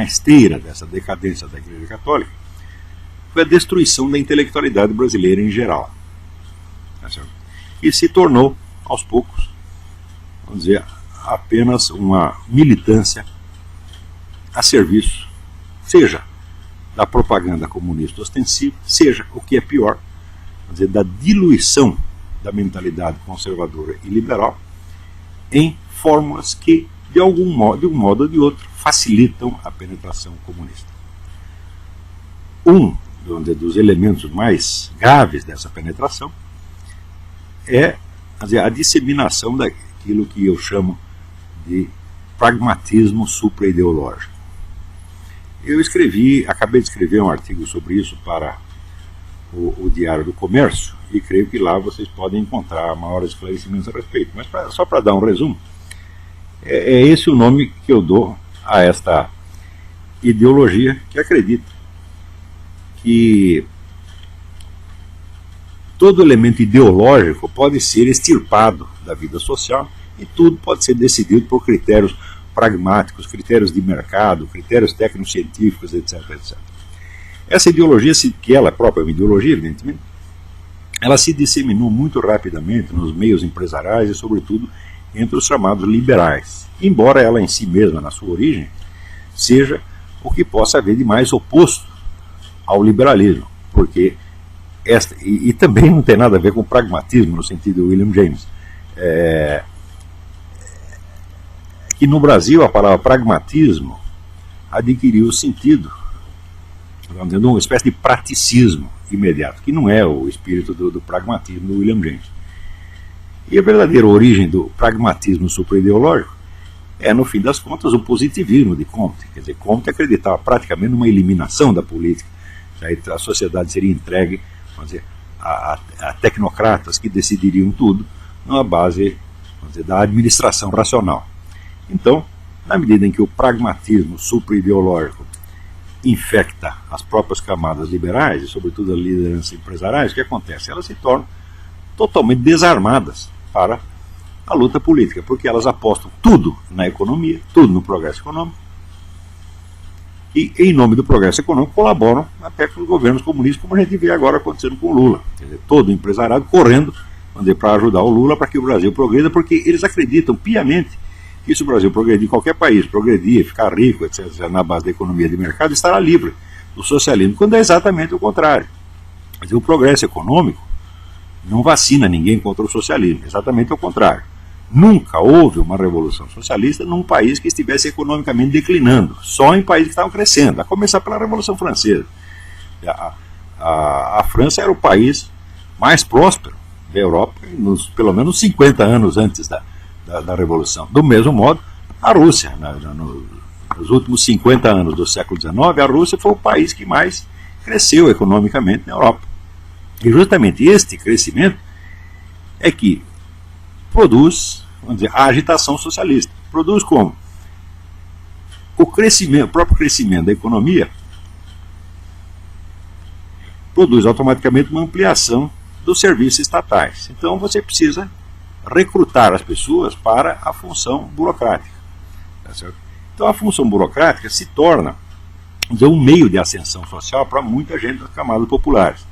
na esteira dessa decadência da Igreja Católica, foi a destruição da intelectualidade brasileira em geral. E se tornou, aos poucos, vamos dizer, apenas uma militância a serviço, seja da propaganda comunista ostensiva, seja, o que é pior, vamos dizer, da diluição da mentalidade conservadora e liberal em fórmulas que, de um modo ou de outro, facilitam a penetração comunista. Um dos elementos mais graves dessa penetração é a disseminação daquilo que eu chamo de pragmatismo supra-ideológico. Eu acabei de escrever um artigo sobre isso para o Diário do Comércio, e creio que lá vocês podem encontrar maiores esclarecimentos a respeito. Mas só para dar um resumo, é esse o nome que eu dou a esta ideologia que acredita que todo elemento ideológico pode ser extirpado da vida social e tudo pode ser decidido por critérios pragmáticos, critérios de mercado, critérios técnico-científicos, etc, etc. Essa ideologia, que ela própria é uma ideologia, evidentemente, ela se disseminou muito rapidamente nos meios empresariais e, sobretudo, entre os chamados liberais, embora ela em si mesma, na sua origem, seja o que possa haver de mais oposto ao liberalismo, porque e também não tem nada a ver com pragmatismo no sentido de William James, que no Brasil a palavra pragmatismo adquiriu o sentido de uma espécie de praticismo imediato, que não é o espírito do pragmatismo do William James. E a verdadeira origem do pragmatismo supra-ideológico é, no fim das contas, o positivismo de Comte. Quer dizer, Comte acreditava praticamente numa eliminação da política. A sociedade seria entregue, vamos dizer, a tecnocratas que decidiriam tudo numa base, vamos dizer, da administração racional. Então, na medida em que o pragmatismo supra-ideológico infecta as próprias camadas liberais, e sobretudo as lideranças empresariais, o que acontece? Elas se tornam totalmente desarmadas para a luta política, porque elas apostam tudo na economia, tudo no progresso econômico, e em nome do progresso econômico colaboram até com os governos comunistas, como a gente vê agora acontecendo com o Lula. Quer dizer, todo o empresariado correndo para ajudar o Lula para que o Brasil progrida, porque eles acreditam piamente que se o Brasil progredir, qualquer país progredir, ficar rico, etc., na base da economia de mercado, estará livre do socialismo, quando é exatamente o contrário. Quer dizer, o progresso econômico não vacina ninguém contra o socialismo, exatamente o contrário. Nunca houve uma revolução socialista num país que estivesse economicamente declinando, só em países que estavam crescendo, a começar pela Revolução Francesa. A França era o país mais próspero da Europa, pelo menos 50 anos antes da Revolução. Do mesmo modo, a Rússia, nos últimos 50 anos do século XIX, a Rússia foi o país que mais cresceu economicamente na Europa. E justamente este crescimento é que produz, vamos dizer, a agitação socialista. Produz como? O próprio crescimento da economia produz automaticamente uma ampliação dos serviços estatais. Então você precisa recrutar as pessoas para a função burocrática. Tá certo? Então a função burocrática se torna, vamos dizer, um meio de ascensão social para muita gente das camadas populares.